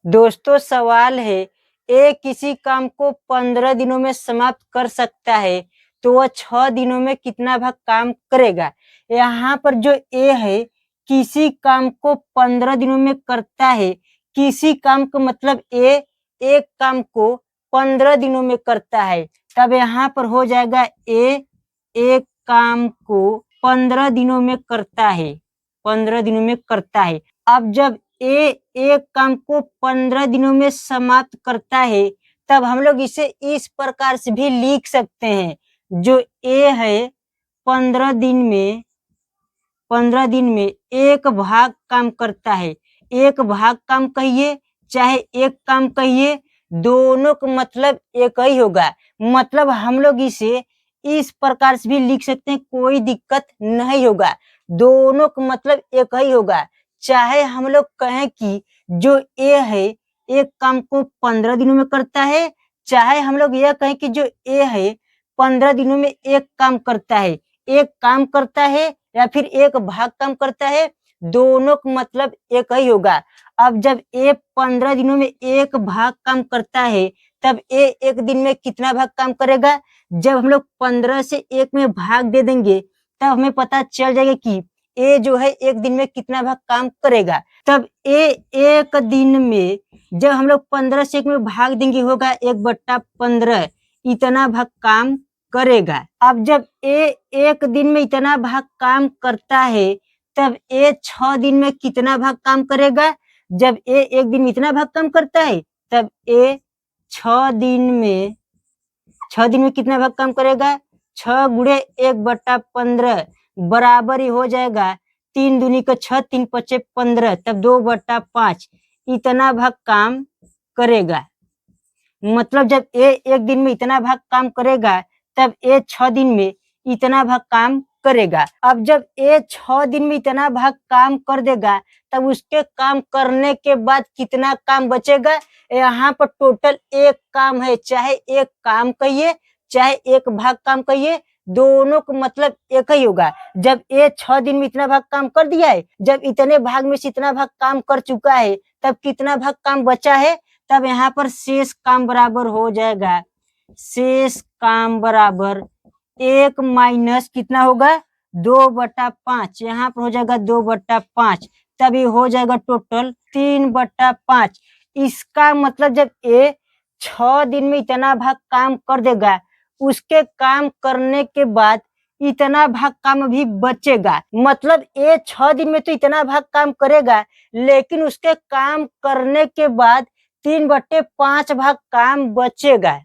दोस्तों सवाल है, ए किसी काम को 15 दिनों में समाप्त कर सकता है तो वह 6 दिनों में कितना भाग काम करेगा। यहाँ पर जो ए है किसी काम को 15 दिनों में करता है। किसी काम को मतलब ए एक काम को 15 दिनों में करता है। तब यहाँ पर हो जाएगा ए एक काम को 15 दिनों में करता है। 15 दिनों में करता है। अब जब ए एक काम को 15 दिनों में समाप्त करता है तब हम लोग इसे इस प्रकार से भी लिख सकते हैं। जो ए है 15 दिन में 15 दिन में एक भाग काम करता है। एक भाग काम कहिए चाहे एक काम कहिए, दोनों का मतलब एक ही होगा। मतलब हम लोग इसे इस प्रकार से भी लिख सकते हैं, कोई दिक्कत नहीं होगा। दोनों का मतलब एक ही होगा। चाहे हम लोग कहें कि जो ए है एक काम को 15 दिनों में करता है, चाहे हम लोग यह कहें कि जो ए है 15 दिनों में एक काम करता है। एक काम करता है या फिर एक भाग काम करता है, दोनों का मतलब एक ही होगा। अब जब ए 15 दिनों में एक भाग काम करता है तब ए एक दिन में कितना भाग काम करेगा। जब हम लोग 15 से एक में भाग दे देंगे तब हमें पता चल जाएगा कि ए जो है एक दिन में कितना भाग काम करेगा। तब ए एक दिन में जब हम लोग 15 से एक में भाग देंगे होगा 1/15 इतना भाग काम करेगा। अब जब ए एक दिन में इतना भाग काम करता है तब ए 6 दिन में कितना भाग काम करेगा। जब ए एक दिन में इतना भाग काम करता है तब ए 6 दिन में 6 दिन में कितना भाग काम करेगा। 6 गुणे 1/15 बराबर ही हो जाएगा 3 दूनी का 6 3 पचे 15 तब 2/5 इतना भाग काम करेगा। मतलब जब ए एक दिन में इतना भाग काम करेगा तब ए 6 दिन में इतना भाग काम करेगा। अब जब ए 6 दिन में इतना भाग काम कर देगा तब उसके काम करने के बाद कितना काम बचेगा। यहाँ पर टोटल एक काम है, चाहे एक काम कहिए चाहे एक भाग काम कहिए, दोनों को मतलब एक ही होगा। जब ए 6 दिन में इतना भाग काम कर दिया है, जब इतने भाग में से इतना भाग काम कर चुका है तब कितना भाग काम बचा है। तब यहाँ पर शेष काम बराबर हो जाएगा, शेष काम बराबर 1 माइनस कितना होगा 2/5। यहाँ पर हो जाएगा 2/5 तभी हो जाएगा टोटल 3/5। इसका मतलब जब ए 6 दिन में इतना भाग काम कर देगा, उसके काम करने के बाद इतना भाग काम भी बचेगा। मतलब ए 6 दिन में तो इतना भाग काम करेगा, लेकिन उसके काम करने के बाद 3/5 भाग काम बचेगा।